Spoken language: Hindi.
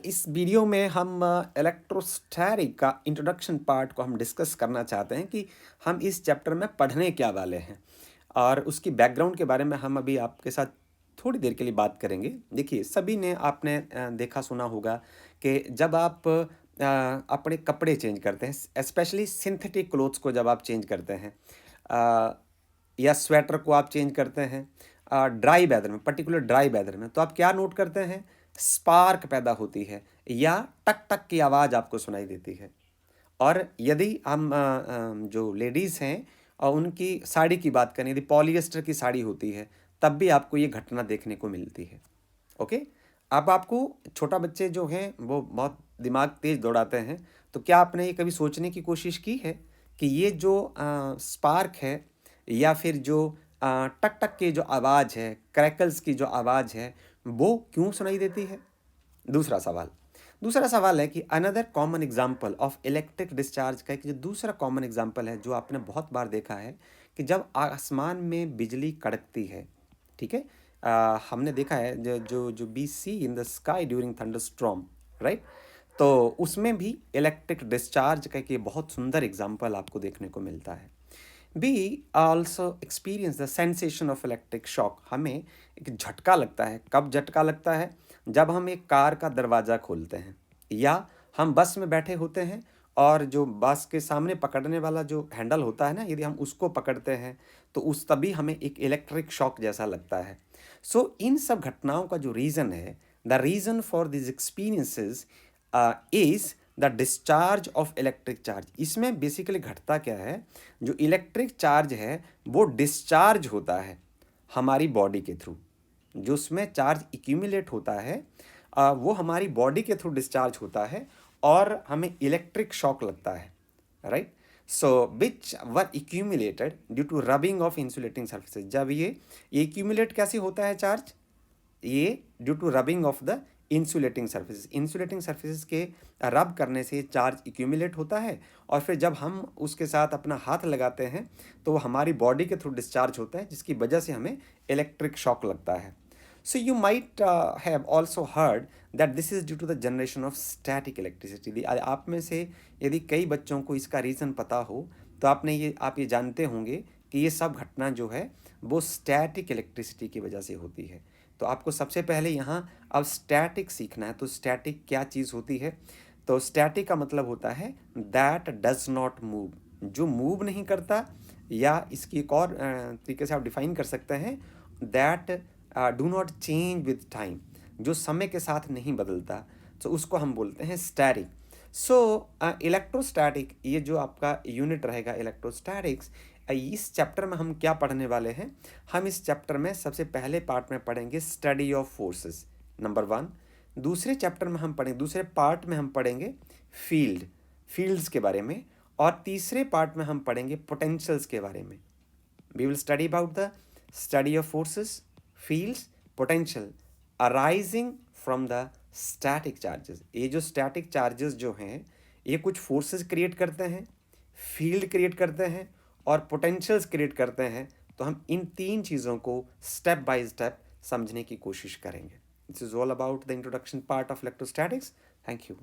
इस वीडियो में हम इलेक्ट्रोस्टैटिक का इंट्रोडक्शन पार्ट को हम डिस्कस करना चाहते हैं कि हम इस चैप्टर में पढ़ने क्या वाले हैं और उसकी बैकग्राउंड के बारे में हम अभी आपके साथ थोड़ी देर के लिए बात करेंगे। देखिए, सभी ने आपने देखा सुना होगा कि जब आप अपने कपड़े चेंज करते हैं, स्पेशली सिंथेटिक क्लोथ्स को जब आप चेंज करते हैं अ, या स्वेटर को आप चेंज करते हैं ड्राई वेदर में, पर्टिकुलर ड्राई वेदर में, तो आप क्या नोट करते हैं? स्पार्क पैदा होती है या टक टक की आवाज़ आपको सुनाई देती है। और यदि हम जो लेडीज़ हैं और उनकी साड़ी की बात करें, यदि पॉलिएस्टर की साड़ी होती है, तब भी आपको ये घटना देखने को मिलती है। ओके। अब आपको छोटा बच्चे जो हैं वो बहुत दिमाग तेज दौड़ाते हैं, तो क्या आपने ये कभी सोचने की कोशिश की है कि ये जो स्पार्क है या फिर जो टक टक की जो आवाज़ है, क्रैकल्स की जो आवाज़ है, वो क्यों सुनाई देती है? दूसरा सवाल दूसरा सवाल है कि another common example of electric discharge का एक जो दूसरा कॉमन एग्जाम्पल है जो आपने बहुत बार देखा है कि जब आसमान में बिजली कड़कती है, ठीक है। हमने देखा है जो जो जो बी सी in the sky during thunder storm, right. तो उसमें भी इलेक्ट्रिक डिस्चार्ज का एक ये बहुत सुंदर एग्जाम्पल आपको देखने को मिलता है। We also experience the sensation of electric shock. हमें एक झटका लगता है। कब झटका लगता है? जब हम एक कार का दरवाज़ा खोलते हैं या हम बस में बैठे होते हैं और जो बस के सामने पकड़ने वाला जो हैंडल होता है ना, यदि हम उसको पकड़ते हैं तो उस तभी हमें एक इलेक्ट्रिक शॉक जैसा लगता है। इन सब घटनाओं का जो रीज़न है, the reason for this experiences is the discharge of electric charge. इसमें बेसिकली घटता क्या है? जो इलेक्ट्रिक चार्ज है वो डिस्चार्ज होता है हमारी बॉडी के थ्रू। जो उसमें चार्ज इक्यूमुलेट होता है वो हमारी बॉडी के थ्रू डिस्चार्ज होता है और हमें इलेक्ट्रिक शॉक लगता है, right. Which were accumulated due to rubbing of insulating surfaces. जब ये इक्यूमुलेट कैसे होता है चार्ज? ये due to rubbing of the insulating surfaces. Insulating surfaces के रब करने से चार्ज इक्यूमुलेट होता है और फिर जब हम उसके साथ अपना हाथ लगाते हैं तो वो हमारी बॉडी के थ्रू डिस्चार्ज होता है, जिसकी वजह से हमें इलेक्ट्रिक शॉक लगता है। So you might have also heard that this is due to the generation of static electricity। आप में से यदि कई बच्चों को इसका रीज़न पता हो तो आप ये जानते होंगे कि ये सब घटना जो है वो स्टैटिक इलेक्ट्रिसिटी की वजह से होती है। तो आपको सबसे पहले यहाँ अब स्टैटिक सीखना है। तो स्टैटिक क्या चीज़ होती है? तो स्टैटिक का मतलब होता है दैट डज नॉट मूव, जो मूव नहीं करता, या इसकी एक और तरीके से आप डिफाइन कर सकते हैं, that do not change with time, जो समय के साथ नहीं बदलता, तो उसको हम बोलते हैं स्टैटिक। इलेक्ट्रोस्टैटिक ये जो आपका यूनिट रहेगा इलेक्ट्रोस्टैटिक्स, इस चैप्टर में हम क्या पढ़ने वाले हैं? हम इस चैप्टर में सबसे पहले पार्ट में पढ़ेंगे स्टडी ऑफ फोर्सेस, नंबर 1। दूसरे चैप्टर में हम पढ़ेंगे, दूसरे पार्ट में हम पढ़ेंगे फील्ड्स के बारे में, और तीसरे पार्ट में हम पढ़ेंगे पोटेंशियल्स के बारे में। We will study about the study of forces, fields, potential arising from the static charges। ये जो static charges जो हैं ये कुछ forces क्रिएट करते हैं, फील्ड क्रिएट करते हैं और पोटेंशियल्स क्रिएट करते हैं। तो हम इन तीन चीज़ों को स्टेप बाय स्टेप समझने की कोशिश करेंगे। This is all about the introduction part of electrostatics. Thank you.